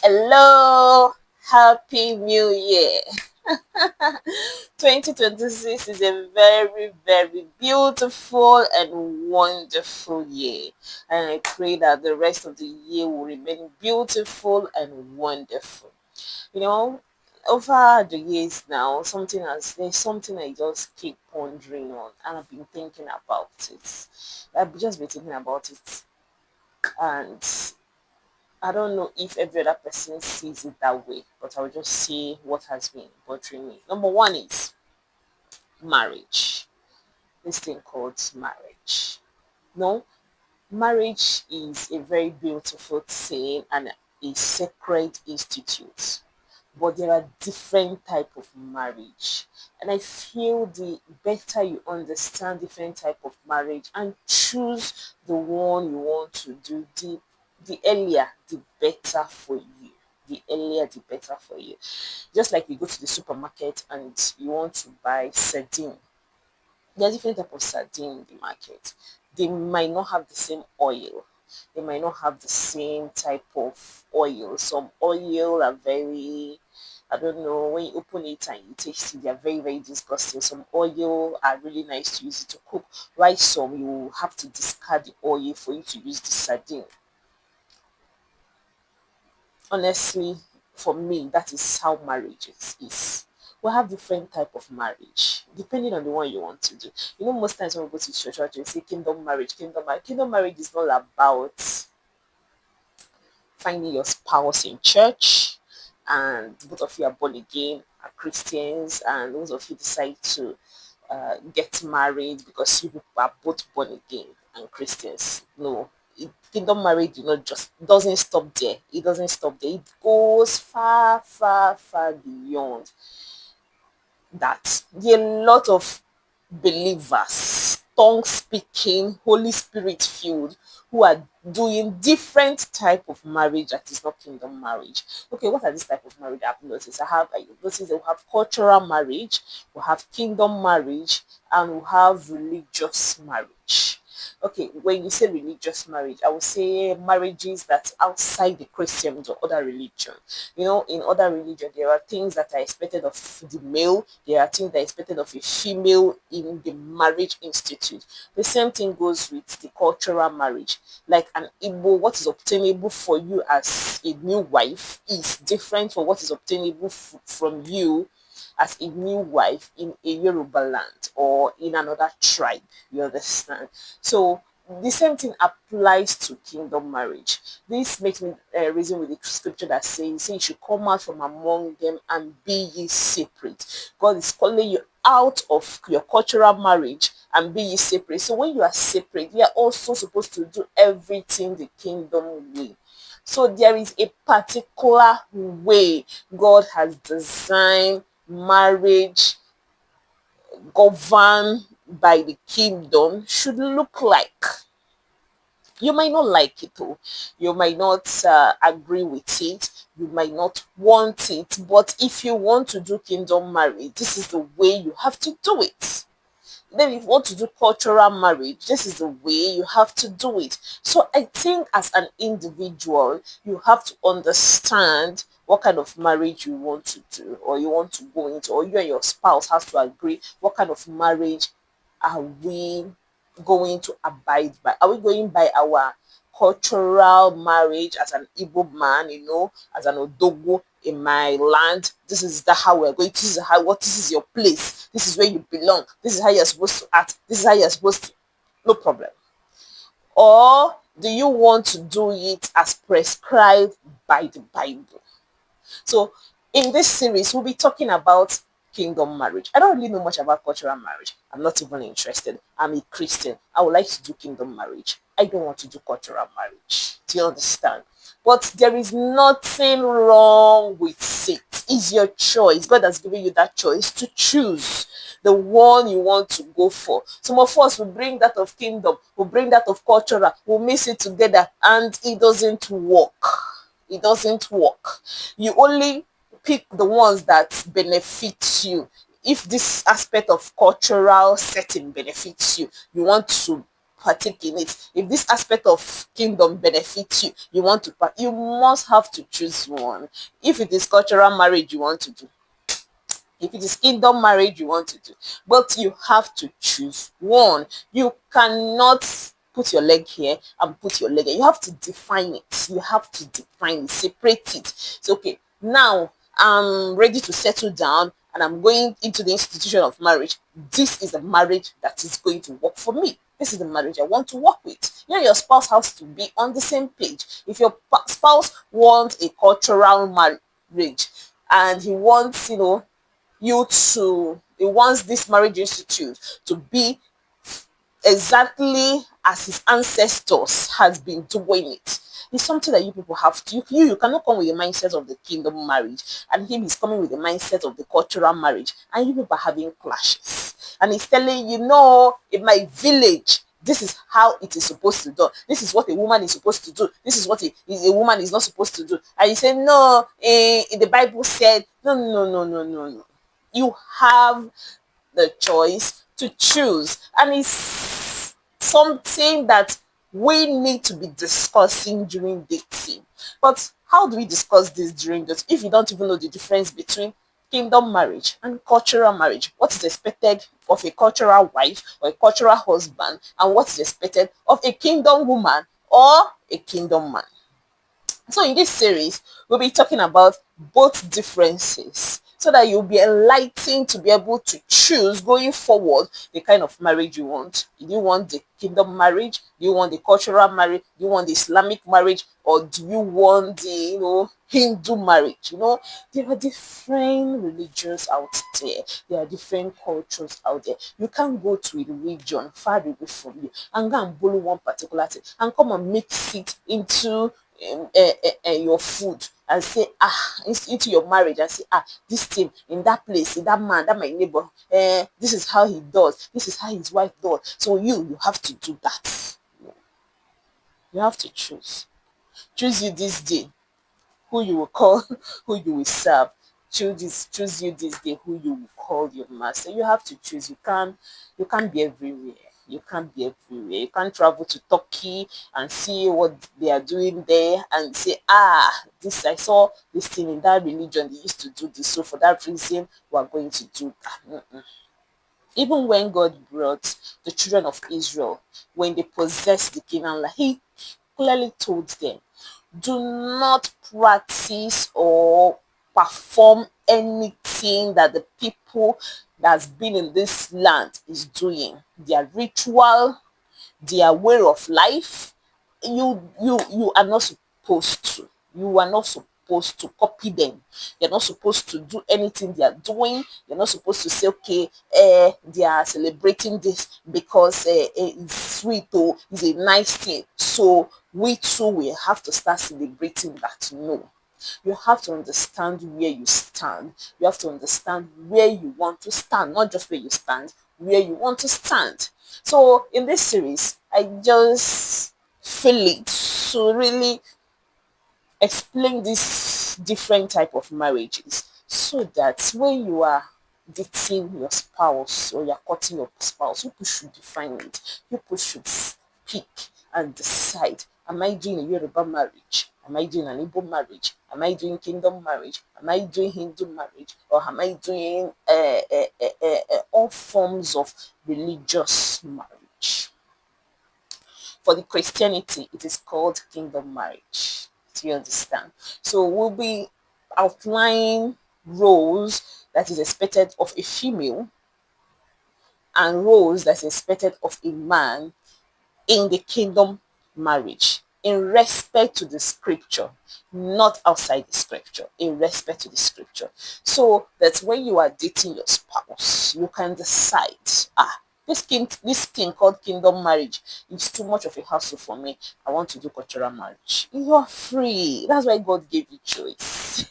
Hello, happy new year. 2026 is a very, very beautiful and wonderful year. And I pray that the rest of the year will remain beautiful and wonderful. You know, over the years now, there's something I just keep pondering on, and I've been thinking about it. I've just been thinking about it, and I don't know if every other person sees it that way, but I'll just say what has been bothering me. Number one is marriage. This thing called marriage. No, marriage is a very beautiful thing and a sacred institute. But there are different type of marriage, and I feel the better you understand different type of marriage and choose the one you want to do, the earlier the better for you. The earlier the better for you. Just like you go to the supermarket and you want to buy sardine, there are different type of sardine in the market. They might not have the same oil. They might not have the same type of oil. Some oil are very, I don't know, when you open it and you taste it, they are very, very disgusting. Some oil are really nice to use it to cook. While some you have to discard the oil for you to use the sardine. Honestly, for me, that is how marriage is. We have different type of marriage depending on the one you want to do. You know, most times when we go to church, we say kingdom marriage, kingdom marriage. Kingdom marriage is not about finding your spouse in church and both of you are born again, are Christians, and those of you decide to get married because you people are both born again and Christians. No, kingdom marriage, just doesn't stop there. It doesn't stop there. It goes far, far, far beyond that. There are a lot of believers, tongue speaking, Holy Spirit filled, who are doing different type of marriage that is not kingdom marriage. Okay, what are these type of marriage I've noticed? I noticed that we have cultural marriage, we have kingdom marriage, and we have religious marriage. Okay, when you say religious marriage, I would say marriages that's outside the Christians or other religion. In other religion, there are things that are expected of the male, there are things that are expected of a female in the marriage institute. The same thing goes with the cultural marriage. Like an Igbo, what is obtainable for you as a new wife is different from what is obtainable from you as a new wife in a Yoruba land or in another tribe. You understand? So the same thing applies to kingdom marriage. This makes me reason with the scripture that says, you should come out from among them and be ye separate. God is calling you out of your cultural marriage and be ye separate. So when you are separate, you are also supposed to do everything the kingdom way. So there is a particular way God has designed marriage governed by the kingdom should look like. You might not like it, though. You might not agree with it. You might not want it. But if you want to do kingdom marriage, this is the way you have to do it. Then if you want to do cultural marriage, this is the way you have to do it. So I think as an individual, you have to understand what kind of marriage you want to do or you want to go into, or you and your spouse has to agree what kind of marriage are we going to abide by. Are we going by our cultural marriage as an Igbo man, as an Odogo in my land? This is how we're going. This is your place. This is where you belong. This is how you're supposed to act. This is how you're supposed to. No problem. Or do you want to do it as prescribed by the Bible? So in this series, we'll be talking about kingdom marriage. I don't really know much about cultural marriage. I'm not even interested. I'm a Christian. I would like to do kingdom marriage. I don't want to do cultural marriage. Do you understand? But there is nothing wrong with it. It's your choice. God has given you that choice to choose the one you want to go for. Some of us will bring that of kingdom, will bring that of cultural, will mix it together, and it doesn't work. It doesn't work. You only pick the ones that benefit you. If this aspect of cultural setting benefits you, you want to partake in it, if this aspect of kingdom benefits you, you want to you must have to choose one. If it is cultural marriage you want to do, if it is kingdom marriage you want to do, but you have to choose one. You cannot put your leg here and put your leg here. You have to define it. You have to define it, separate it. So okay, now I'm ready to settle down and I'm going into the institution of marriage. This is the marriage that is going to work for me. This is the marriage I want to work with. You know, your spouse has to be on the same page. If your spouse wants a cultural marriage and he wants, you to he wants this marriage institute to be exactly as his ancestors has been doing it. It's something that you people have to, you cannot come with the mindset of the kingdom marriage and him is coming with the mindset of the cultural marriage, and you people are having clashes, and he's telling you, no, in my village this is how it is supposed to do, this is what a woman is supposed to do, this is what a woman is not supposed to do, and you say no, the Bible said no, no, no, no, no, no. You have the choice to choose, and it's something that we need to be discussing during dating. But how do we discuss this during dating if you don't even know the difference between kingdom marriage and cultural marriage? What is expected of a cultural wife or a cultural husband, and what is expected of a kingdom woman or a kingdom man? So in this series, we'll be talking about both differences so that you'll be enlightened to be able to choose going forward the kind of marriage you want. Do you want the kingdom marriage? Do you want the cultural marriage? Do you want the Islamic marriage? Or do you want the, Hindu marriage? There are different religions out there. There are different cultures out there. You can't go to a religion far away from you and go and borrow one particular thing and come and mix it into your food and say into your marriage and say this thing in that place, in that man, that my neighbor, this is how he does, this is how his wife does, so you have to do that. You have to choose you this day who you will call who you will serve. Choose you this day who you will call your master. You have to choose. You can't be everywhere. You can't be everywhere. You can't travel to Turkey and see what they are doing there and say, this I saw this thing in that religion, they used to do this, so for that reason we are going to do that. Even when God brought the children of Israel, when they possessed the Canaan land, he clearly told them, do not practice or perform anything that the people that's been in this land is doing. Their ritual, their way of life, you are not supposed to. You are not supposed to copy them. You're not supposed to do anything they are doing. You're not supposed to say, okay, they are celebrating this because it's sweet or it's a nice thing, so we too will have to start celebrating that. No, you have to understand where you stand. You have to understand where you want to stand, not just where you stand, where you want to stand. So in this series, I just feel it to really explain these different type of marriages so that when you are dating your spouse or you're courting your spouse, you people should define it. You people should speak and decide, am I doing a Yoruba marriage? Am I doing an Igbo marriage? Am I doing kingdom marriage? Am I doing Hindu marriage? Or am I doing all forms of religious marriage? For the Christianity, it is called kingdom marriage. Do you understand? So we'll be outlining roles that is expected of a female and roles that is expected of a man in the kingdom marriage in respect to the scripture, not outside the scripture, in respect to the scripture. So that when you are dating your spouse, you can decide, this thing called kingdom marriage is too much of a hassle for me. I want to do cultural marriage. You are free. That's why God gave you choice.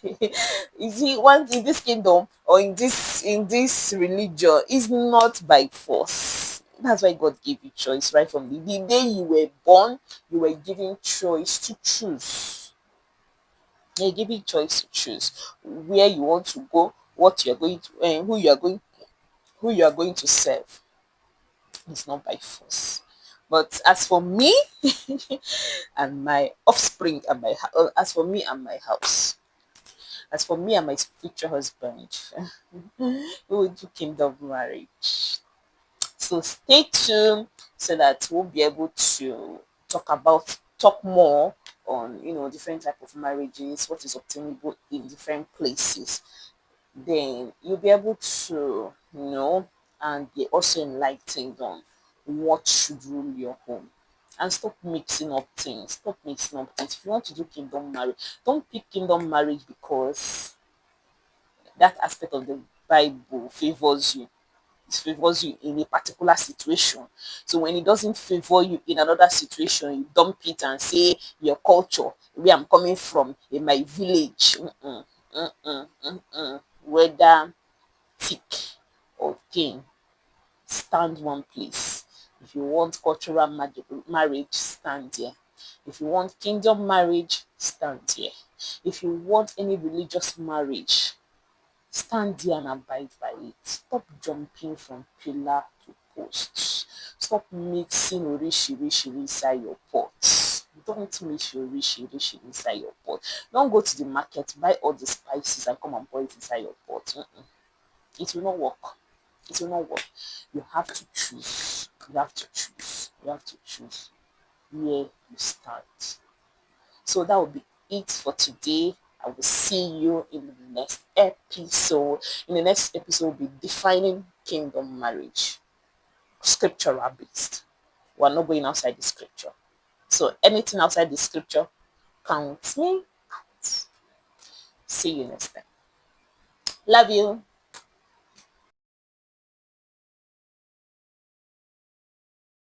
Is he want in this kingdom or in this religion is not by force. That's why God gave you choice right from the day you were born. You were given choice to choose. You're given choice to choose where you want to go, what you're going to, and who you are going to serve. It's not by force. But as for me and my offspring and as for me and my house, as for me and my future husband, we will do kingdom marriage. So stay tuned so that we'll be able to talk more on different type of marriages, what is obtainable in different places. Then you'll be able to know and be also enlightened on what should rule your home. And stop mixing up things. Stop mixing up things. If you want to do kingdom marriage, don't pick kingdom marriage because that aspect of the Bible favors you in a particular situation. So when it doesn't favor you in another situation, you dump it and say your culture, where I'm coming from, in my village, whether thick or thin, stand one place. If you want cultural marriage, stand there. If you want kingdom marriage, stand there. If you want any religious marriage, stand there and abide by it. Stop jumping from pillar to post. Stop mixing orishi inside your pot. Don't mix your orishi inside your pot. Don't go to the market, buy all the spices and come and pour it inside your pot. It will not work. It will not work. You have to choose. You have to choose. You have to choose where you start. So that will be it for today. I will see you in the next episode. In the next episode, we'll be defining kingdom marriage, scriptural based. We're not going outside the scripture. So anything outside the scripture counts me out. See you next time. Love you.